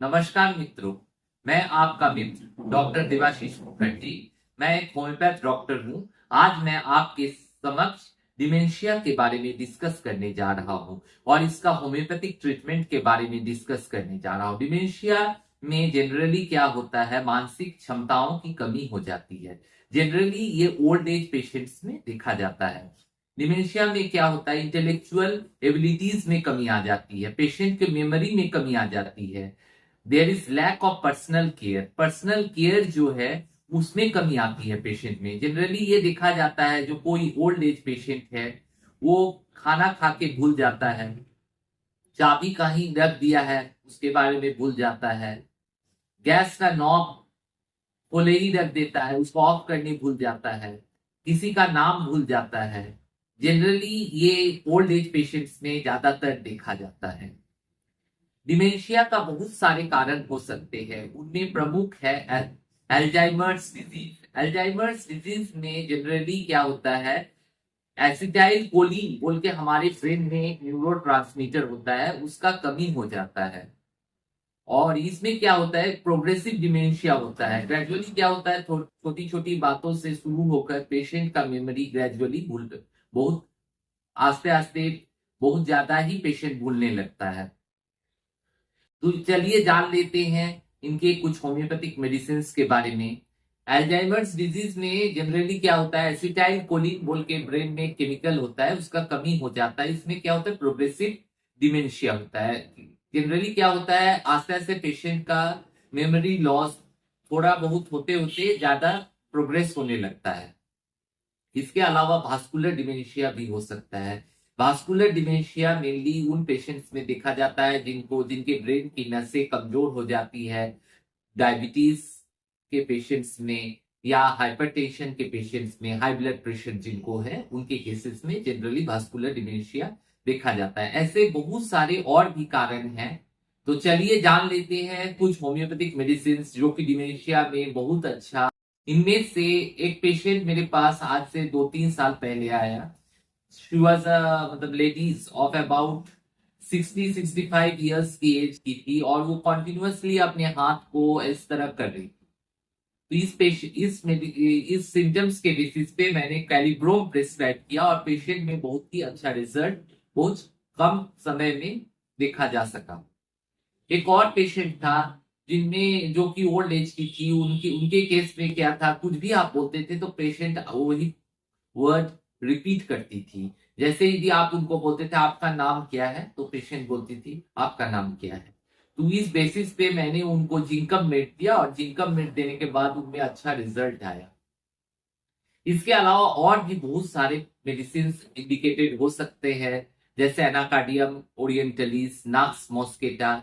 नमस्कार मित्रों, मैं आपका मित्र डॉक्टर देवाशीष मुखर्जी। मैं एक होम्योपैथ डॉक्टर हूं। आज मैं आपके समक्ष डिमेंशिया के बारे में डिस्कस करने जा रहा हूं और इसका होम्योपैथिक ट्रीटमेंट के बारे में डिस्कस करने जा रहा हूं। डिमेंशिया में जनरली क्या होता है, मानसिक क्षमताओं की कमी हो जाती है। जनरली ये ओल्ड एज पेशेंट्स में देखा जाता है। डिमेंशिया में क्या होता है, इंटेलेक्चुअल एबिलिटीज में कमी आ जाती है, पेशेंट के मेमोरी में कमी आ जाती है। There is lack of personal care जो है उसमें कमी आती है पेशेंट में। जनरली ये देखा जाता है, जो कोई ओल्ड एज पेशेंट है वो खाना खा के भूल जाता है, चाबी कहीं रख दिया है उसके बारे में भूल जाता है, गैस का नॉब खोले ही रख देता है, उसको ऑफ करने भूल जाता है, किसी का नाम भूल जाता है। जनरली ये ओल्ड एज पेशेंट्स में ज्यादातर देखा जाता है। डिमेंशिया का बहुत सारे कारण हो सकते हैं, उनमें प्रमुख है एल्जाइमर्स डिजीज। एल्जाइमर्स डिजीज में जनरली क्या होता है, एसिटाइल कोलिन बोल के हमारे ब्रेन में एक न्यूरोट्रांसमीटर होता है, उसका कमी हो जाता है। और इसमें क्या होता है, प्रोग्रेसिव डिमेंशिया होता है। ग्रेजुअली क्या होता है, छोटी छोटी बातों से शुरू होकर पेशेंट का मेमोरी ग्रेजुअली भूल बहुत आस्ते आस्ते बहुत ज्यादा ही पेशेंट भूलने लगता है। तो चलिए जान लेते हैं इनके कुछ होम्योपैथिक मेडिसिन के बारे में। एल्जाइमर्स डिजीज में जनरली क्या होता है, एसिटाइल कोलिन बोल के ब्रेन में केमिकल होता है, उसका कमी हो जाता है। इसमें क्या होता है, प्रोग्रेसिव डिमेंशिया होता है। जनरली क्या होता है, आस्ते आस्ते पेशेंट का मेमोरी लॉस थोड़ा बहुत होते होते ज्यादा प्रोग्रेस होने लगता है। इसके अलावा भास्कुलर डिमेंशिया भी हो सकता है। भास्कुलर डिमेंशिया मेनली उन पेशेंट्स में देखा जाता है जिनके ब्रेन की नसें कमजोर हो जाती है, डायबिटीज के पेशेंट्स में या हाइपरटेंशन के पेशेंट्स में, हाई ब्लड प्रेशर जिनको है उनके केसेस में जनरली भास्कुलर डिमेंशिया देखा जाता है। ऐसे बहुत सारे और भी कारण हैं। तो चलिए जान लेते हैं कुछ होम्योपैथिक मेडिसिन जो कि डिमेंशिया में बहुत अच्छा। इनमें से एक पेशेंट मेरे पास आज से 2-3 साल पहले आया। शी वॉज मतलब लेडीज ऑफ अबाउट 60-65 ईयर्स की एज की थी और वो कॉन्टिन्यूअसली अपने हाथ को इस तरह कर रही थी। तो इस सिम्टम्स के बेसिस पे मैंने कैलिब्रोम प्रिस्क्राइब किया और पेशेंट में बहुत ही अच्छा रिजल्ट बहुत कम समय में देखा जा सका। एक और पेशेंट था जिनमें जो कि ओल्ड एज की थी, उनके केस में क्या था, कुछ भी आप बोलते थे तो पेशेंट वही वर्ड रिपीट करती थी। जैसे यदि आप उनको बोलते थे आपका नाम क्या है, तो पेशेंट बोलती थी आपका नाम क्या है। तो इस बेसिस पे मैंने उनको जिंकम मेट दिया और जिंकम मेट देने के बाद उनमें अच्छा रिजल्ट आया। इसके अलावा और भी बहुत सारे मेडिसिन इंडिकेटेड हो सकते हैं, जैसे एनाकार्डियम ओरिएंटलिस, नाक्स मॉस्केटा,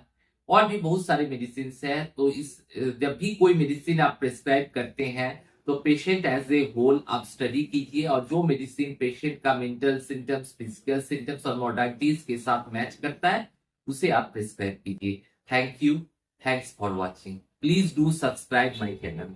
और भी बहुत सारे मेडिसिन हैं। तो इस जब भी कोई मेडिसिन आप प्रिस्क्राइब करते हैं तो पेशेंट एज ए होल आप स्टडी कीजिए और जो मेडिसिन पेशेंट का मेंटल सिम्टम्स, फिजिकल सिम्टम्स और मोडालिटीज के साथ मैच करता है उसे आप प्रिस्क्राइब कीजिए। Thank you, thanks for watching. Please do subscribe my channel.